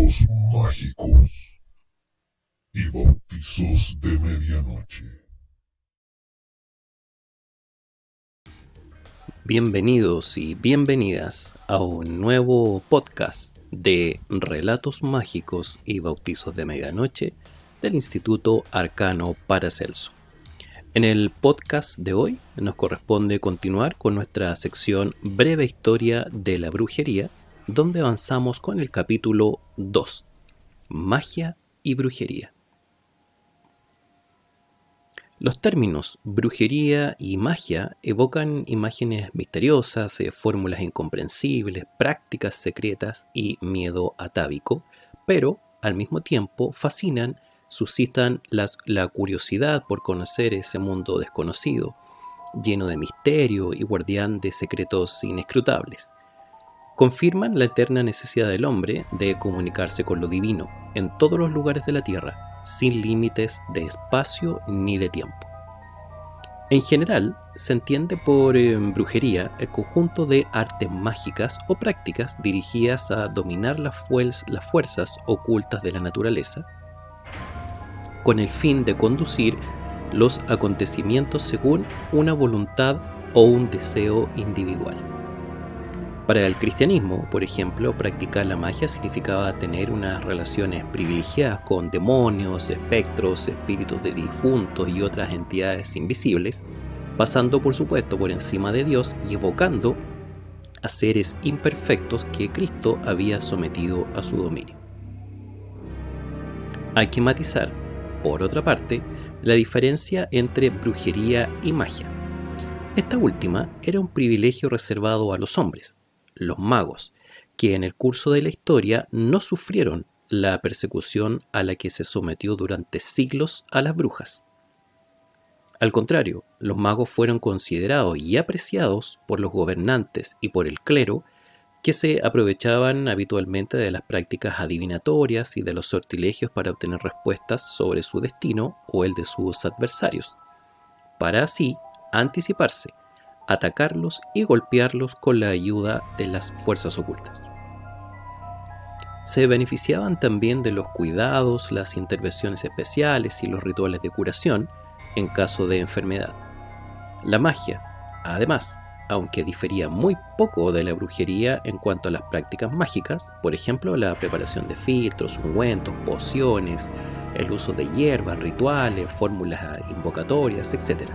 Relatos mágicos y bautizos de medianoche. Bienvenidos y bienvenidas a un nuevo podcast de Relatos mágicos y bautizos de medianoche del Instituto Arcano Paracelso. En el podcast de hoy nos corresponde continuar con nuestra sección Breve Historia de la Brujería, donde avanzamos con el capítulo 2, Magia y Brujería. Los términos brujería y magia evocan imágenes misteriosas, fórmulas incomprensibles, prácticas secretas y miedo atávico, pero al mismo tiempo fascinan, suscitan la curiosidad por conocer ese mundo desconocido, lleno de misterio y guardián de secretos inescrutables. Confirman la eterna necesidad del hombre de comunicarse con lo divino en todos los lugares de la tierra, sin límites de espacio ni de tiempo. En general, se entiende por brujería el conjunto de artes mágicas o prácticas dirigidas a dominar las fuerzas ocultas de la naturaleza, con el fin de conducir los acontecimientos según una voluntad o un deseo individual. Para el cristianismo, por ejemplo, practicar la magia significaba tener unas relaciones privilegiadas con demonios, espectros, espíritus de difuntos y otras entidades invisibles, pasando por supuesto por encima de Dios y evocando a seres imperfectos que Cristo había sometido a su dominio. Hay que matizar, por otra parte, la diferencia entre brujería y magia. Esta última era un privilegio reservado a los hombres, los magos, que en el curso de la historia no sufrieron la persecución a la que se sometió durante siglos a las brujas. Al contrario, los magos fueron considerados y apreciados por los gobernantes y por el clero, que se aprovechaban habitualmente de las prácticas adivinatorias y de los sortilegios para obtener respuestas sobre su destino o el de sus adversarios, para así anticiparse, atacarlos y golpearlos con la ayuda de las fuerzas ocultas. Se beneficiaban también de los cuidados, las intervenciones especiales y los rituales de curación en caso de enfermedad. La magia, además, aunque difería muy poco de la brujería en cuanto a las prácticas mágicas, por ejemplo la preparación de filtros, ungüentos, pociones, el uso de hierbas, rituales, fórmulas invocatorias, etc.,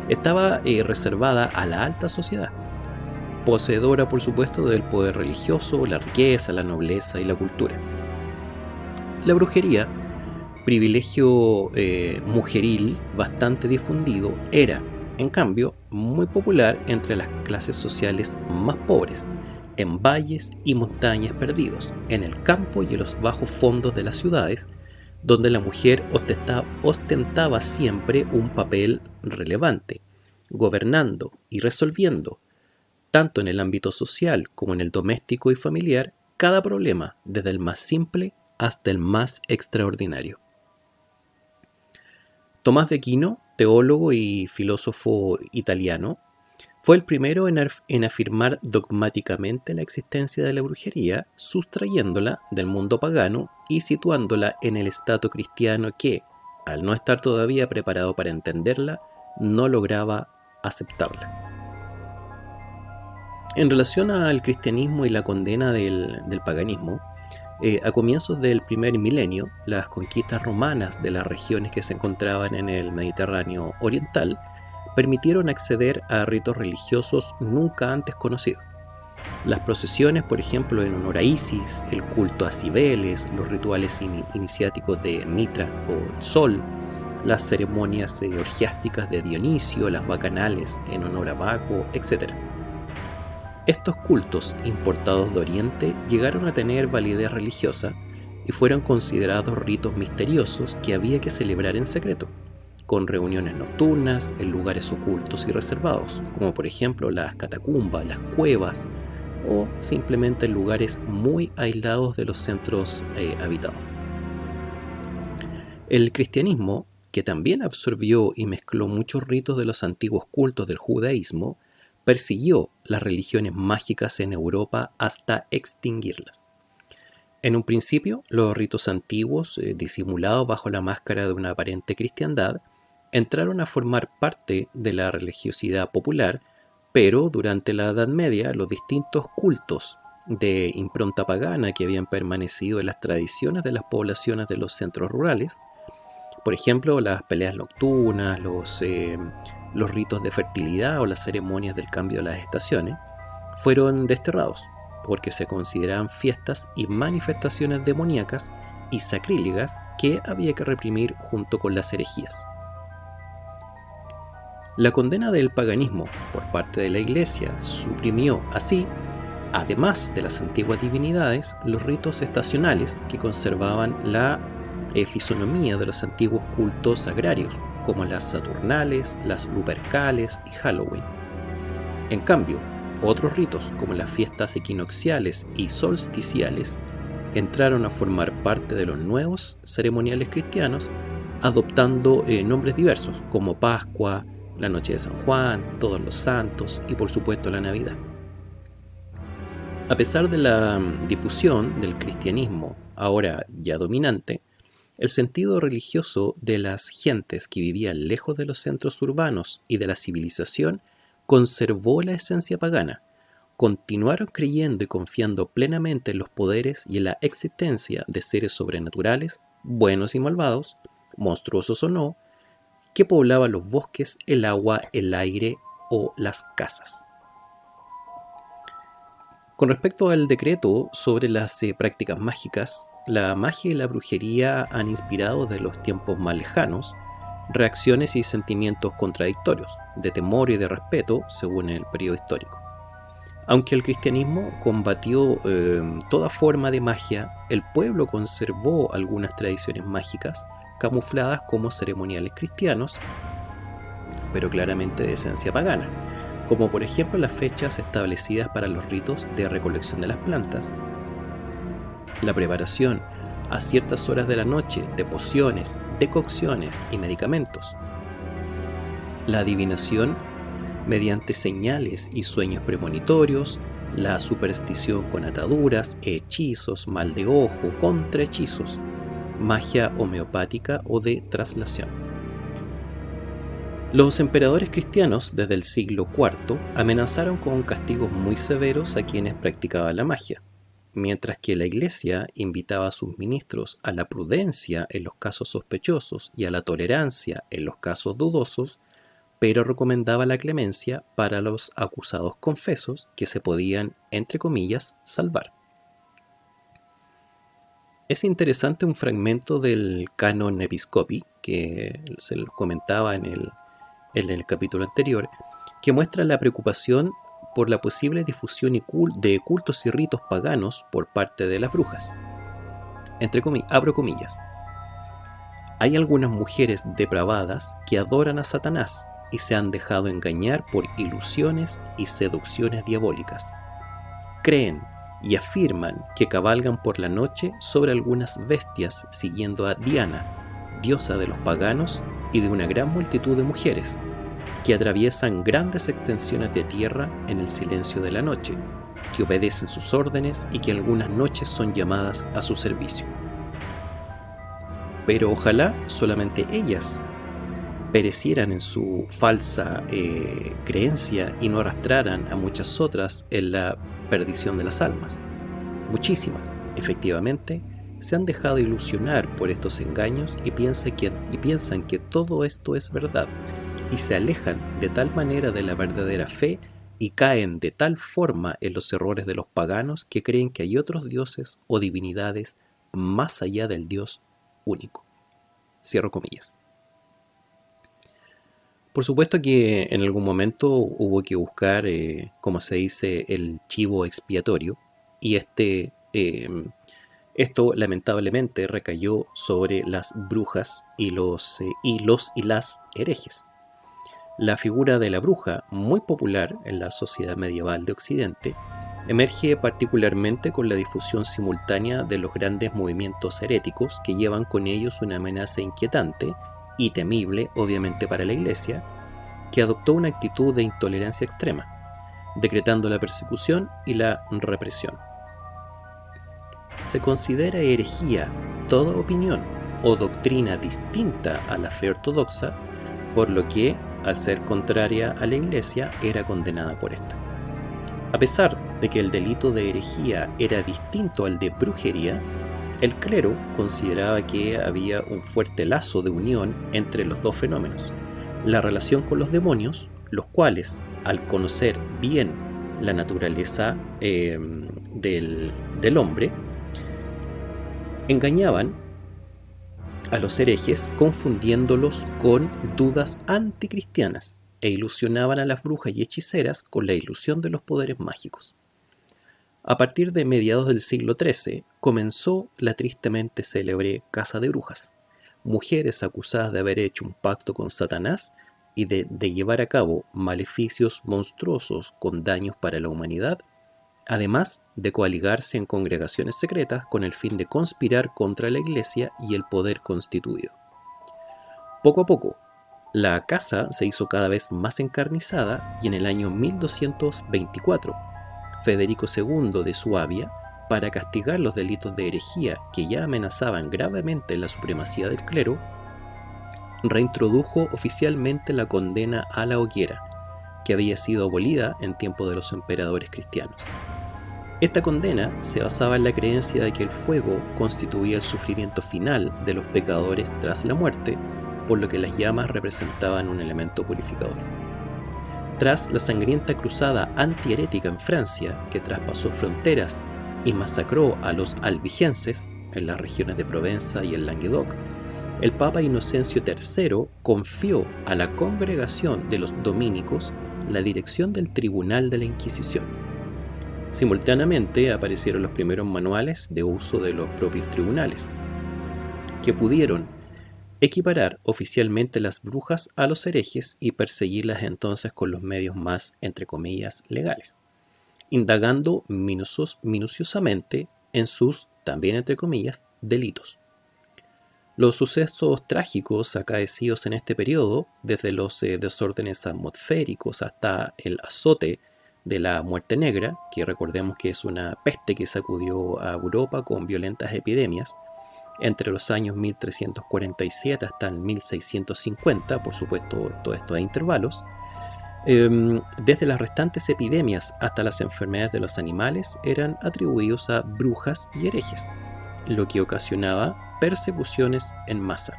estaba reservada a la alta sociedad, poseedora por supuesto del poder religioso, la riqueza, la nobleza y la cultura. La brujería, privilegio mujeril bastante difundido, era, en cambio, muy popular entre las clases sociales más pobres, en valles y montañas perdidos, en el campo y en los bajos fondos de las ciudades, donde la mujer ostentaba siempre un papel relevante, gobernando y resolviendo, tanto en el ámbito social como en el doméstico y familiar, cada problema, desde el más simple hasta el más extraordinario. Tomás de Aquino, teólogo y filósofo italiano, fue el primero en afirmar dogmáticamente la existencia de la brujería, sustrayéndola del mundo pagano y situándola en el Estado cristiano que, al no estar todavía preparado para entenderla, no lograba aceptarla. En relación al cristianismo y la condena del paganismo, a comienzos del primer milenio, las conquistas romanas de las regiones que se encontraban en el Mediterráneo oriental permitieron acceder a ritos religiosos nunca antes conocidos. Las procesiones, por ejemplo, en honor a Isis, el culto a Cibeles, los rituales iniciáticos de Mitra o Sol, las ceremonias orgiásticas de Dionisio, las bacanales en honor a Baco, etc. Estos cultos importados de Oriente llegaron a tener validez religiosa y fueron considerados ritos misteriosos que había que celebrar en secreto, con reuniones nocturnas en lugares ocultos y reservados, como por ejemplo las catacumbas, las cuevas o simplemente en lugares muy aislados de los centros habitados. El cristianismo, que también absorbió y mezcló muchos ritos de los antiguos cultos del judaísmo, persiguió las religiones mágicas en Europa hasta extinguirlas. En un principio, los ritos antiguos, disimulados bajo la máscara de una aparente cristiandad, entraron a formar parte de la religiosidad popular, pero durante la Edad Media los distintos cultos de impronta pagana que habían permanecido en las tradiciones de las poblaciones de los centros rurales, por ejemplo, las peleas nocturnas, los ritos de fertilidad o las ceremonias del cambio de las estaciones, fueron desterrados, porque se consideraban fiestas y manifestaciones demoníacas y sacrílegas que había que reprimir junto con las herejías. La condena del paganismo por parte de la Iglesia suprimió así, además de las antiguas divinidades, los ritos estacionales que conservaban la fisonomía de los antiguos cultos agrarios, como las Saturnales, las Lupercales y Halloween. En cambio, otros ritos, como las fiestas equinocciales y solsticiales, entraron a formar parte de los nuevos ceremoniales cristianos, adoptando nombres diversos, como Pascua, la Noche de San Juan, Todos los Santos y por supuesto la Navidad. A pesar de la difusión del cristianismo, ahora ya dominante, el sentido religioso de las gentes que vivían lejos de los centros urbanos y de la civilización conservó la esencia pagana. Continuaron creyendo y confiando plenamente en los poderes y en la existencia de seres sobrenaturales, buenos y malvados, monstruosos o no, que poblaban los bosques, el agua, el aire o las casas. Con respecto al decreto sobre las prácticas mágicas, la magia y la brujería han inspirado desde los tiempos más lejanos reacciones y sentimientos contradictorios, de temor y de respeto, según el periodo histórico. Aunque el cristianismo combatió toda forma de magia, el pueblo conservó algunas tradiciones mágicas camufladas como ceremoniales cristianos, pero claramente de esencia pagana, como por ejemplo las fechas establecidas para los ritos de recolección de las plantas, la preparación a ciertas horas de la noche de pociones, decocciones y medicamentos, la adivinación mediante señales y sueños premonitorios, la superstición con ataduras, hechizos, mal de ojo, contrahechizos, magia homeopática o de traslación. Los emperadores cristianos desde el siglo IV amenazaron con castigos muy severos a quienes practicaban la magia, mientras que la Iglesia invitaba a sus ministros a la prudencia en los casos sospechosos y a la tolerancia en los casos dudosos, pero recomendaba la clemencia para los acusados confesos que se podían, entre comillas, salvar. Es interesante un fragmento del Canon Episcopi, que se lo comentaba en el capítulo anterior, que muestra la preocupación por la posible difusión de cultos y ritos paganos por parte de las brujas. Abro comillas. Hay algunas mujeres depravadas que adoran a Satanás y se han dejado engañar por ilusiones y seducciones diabólicas. Creen y afirman que cabalgan por la noche sobre algunas bestias siguiendo a Diana, diosa de los paganos y de una gran multitud de mujeres, que atraviesan grandes extensiones de tierra en el silencio de la noche, que obedecen sus órdenes y que algunas noches son llamadas a su servicio. Pero ojalá solamente ellas perecieran en su falsa creencia y no arrastraran a muchas otras en la perdición de las almas. Muchísimas, efectivamente, se han dejado ilusionar por estos engaños y piensan que todo esto es verdad, y se alejan de tal manera de la verdadera fe y caen de tal forma en los errores de los paganos que creen que hay otros dioses o divinidades más allá del Dios único. Cierro comillas. Por supuesto que en algún momento hubo que buscar, como se dice, el chivo expiatorio, y esto lamentablemente recayó sobre las brujas y las herejes. La figura de la bruja, muy popular en la sociedad medieval de Occidente, emerge particularmente con la difusión simultánea de los grandes movimientos heréticos que llevan con ellos una amenaza inquietante y temible, obviamente para la Iglesia, que adoptó una actitud de intolerancia extrema, decretando la persecución y la represión. se considera herejía toda opinión o doctrina distinta a la fe ortodoxa, por lo que, al ser contraria a la Iglesia, era condenada por esta. A pesar de que el delito de herejía era distinto al de brujería, el clero consideraba que había un fuerte lazo de unión entre los dos fenómenos: la relación con los demonios, los cuales, al conocer bien la naturaleza del hombre, engañaban a los herejes confundiéndolos con dudas anticristianas e ilusionaban a las brujas y hechiceras con la ilusión de los poderes mágicos. A partir de mediados del siglo XIII comenzó la tristemente célebre caza de brujas, mujeres acusadas de haber hecho un pacto con Satanás y de llevar a cabo maleficios monstruosos con daños para la humanidad, además de coaligarse en congregaciones secretas con el fin de conspirar contra la Iglesia y el poder constituido. Poco a poco, la caza se hizo cada vez más encarnizada y en el año 1224, Federico II de Suabia, para castigar los delitos de herejía que ya amenazaban gravemente la supremacía del clero, reintrodujo oficialmente la condena a la hoguera, que había sido abolida en tiempo de los emperadores cristianos. Esta condena se basaba en la creencia de que el fuego constituía el sufrimiento final de los pecadores tras la muerte, por lo que las llamas representaban un elemento purificador. Tras la sangrienta cruzada antiherética en Francia, que traspasó fronteras y masacró a los albigenses en las regiones de Provenza y el Languedoc, el Papa Inocencio III confió a la congregación de los dominicos la dirección del Tribunal de la Inquisición. Simultáneamente aparecieron los primeros manuales de uso de los propios tribunales, que pudieron equiparar oficialmente las brujas a los herejes y perseguirlas entonces con los medios más, entre comillas, legales, indagando minuciosamente en sus, también entre comillas, delitos. Los sucesos trágicos acaecidos en este periodo, desde los desórdenes atmosféricos hasta el azote de la muerte negra, que recordemos que es una peste que sacudió a Europa con violentas epidemias, entre los años 1347 hasta el 1650, por supuesto todo esto a intervalos, desde las restantes epidemias hasta las enfermedades de los animales eran atribuidos a brujas y herejes, lo que ocasionaba persecuciones en masa.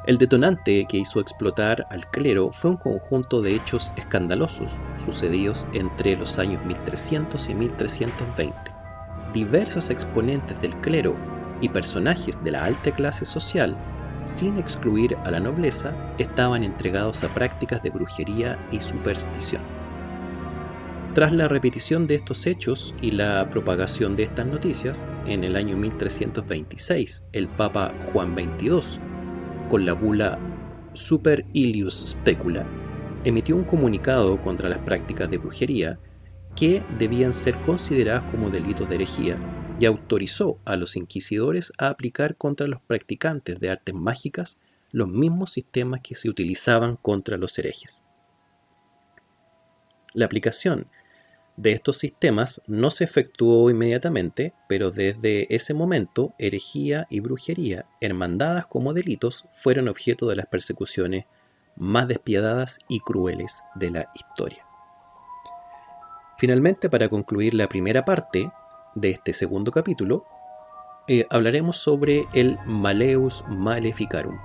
El detonante que hizo explotar al clero fue un conjunto de hechos escandalosos sucedidos entre los años 1300 y 1320. Diversos exponentes del clero y personajes de la alta clase social, sin excluir a la nobleza, estaban entregados a prácticas de brujería y superstición. Tras la repetición de estos hechos y la propagación de estas noticias, en el año 1326, el Papa Juan XXII, con la bula Super Illius Specula, emitió un comunicado contra las prácticas de brujería que debían ser consideradas como delitos de herejía y autorizó a los inquisidores a aplicar contra los practicantes de artes mágicas los mismos sistemas que se utilizaban contra los herejes. La aplicación de estos sistemas no se efectuó inmediatamente, pero desde ese momento herejía y brujería, hermandadas como delitos, fueron objeto de las persecuciones más despiadadas y crueles de la historia. Finalmente, para concluir la primera parte de este segundo capítulo, hablaremos sobre el Malleus Maleficarum.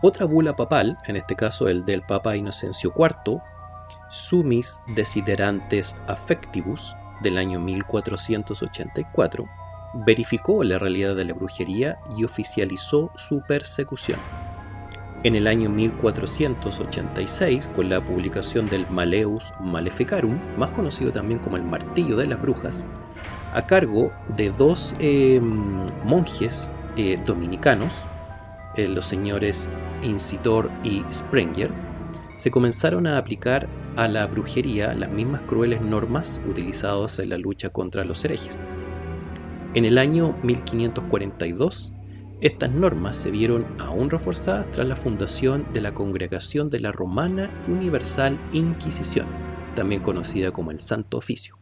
Otra bula papal, en este caso el del Papa Inocencio IV, Summis Desiderantes Affectibus, del año 1484, verificó la realidad de la brujería y oficializó su persecución. En el año 1486, con la publicación del Malleus Maleficarum, más conocido también como el Martillo de las Brujas, a cargo de dos monjes dominicanos, los señores Incitor y Sprenger, se comenzaron a aplicar a la brujería las mismas crueles normas utilizadas en la lucha contra los herejes. En el año 1542, estas normas se vieron aún reforzadas tras la fundación de la Congregación de la Romana y Universal Inquisición, también conocida como el Santo Oficio.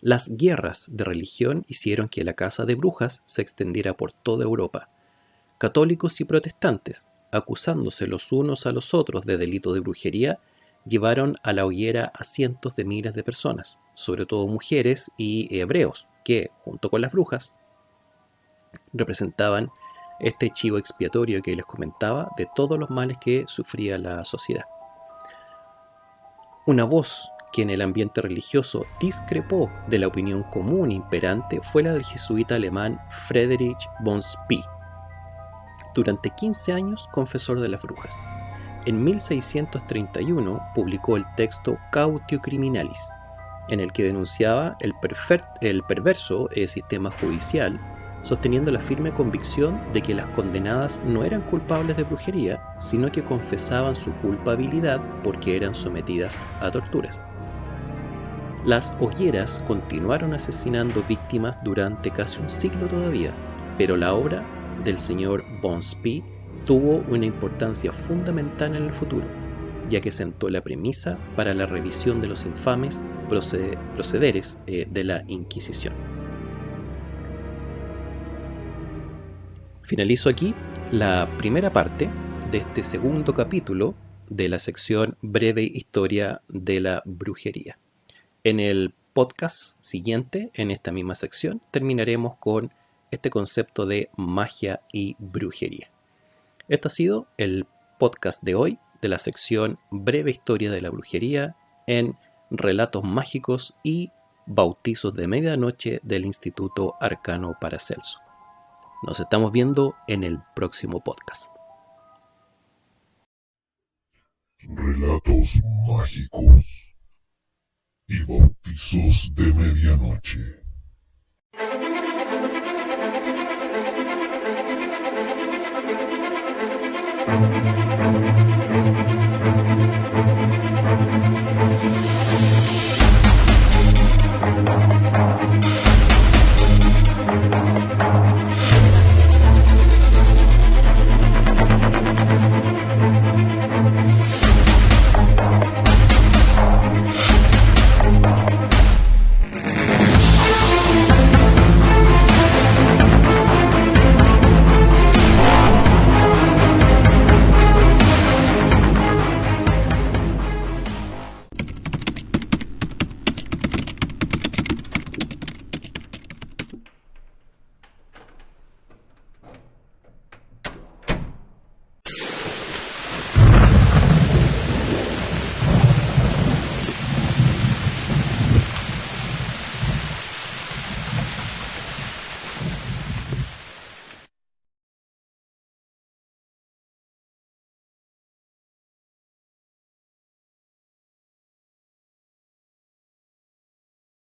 Las guerras de religión hicieron que la caza de brujas se extendiera por toda Europa. Católicos y protestantes, acusándose los unos a los otros de delito de brujería, llevaron a la hoguera a cientos de miles de personas, sobre todo mujeres y hebreos, que, junto con las brujas, representaban este chivo expiatorio que les comentaba de todos los males que sufría la sociedad. Una voz que en el ambiente religioso discrepó de la opinión común imperante fue la del jesuita alemán Friedrich von Spee, durante 15 años confesor de las brujas. En 1631 publicó el texto Cautio Criminalis, en el que denunciaba el perverso sistema judicial, sosteniendo la firme convicción de que las condenadas no eran culpables de brujería, sino que confesaban su culpabilidad porque eran sometidas a torturas. Las hogueras continuaron asesinando víctimas durante casi un siglo todavía, pero la obra del señor von Spee tuvo una importancia fundamental en el futuro, ya que sentó la premisa para la revisión de los infames procederes de la Inquisición. Finalizo aquí la primera parte de este segundo capítulo de la sección Breve Historia de la Brujería. En el podcast siguiente, en esta misma sección, terminaremos con este concepto de magia y brujería. Este ha sido el podcast de hoy de la sección Breve Historia de la Brujería en Relatos Mágicos y Bautizos de Medianoche del Instituto Arcano Paracelso. Nos estamos viendo en el próximo podcast. Relatos mágicos y bautizos de medianoche.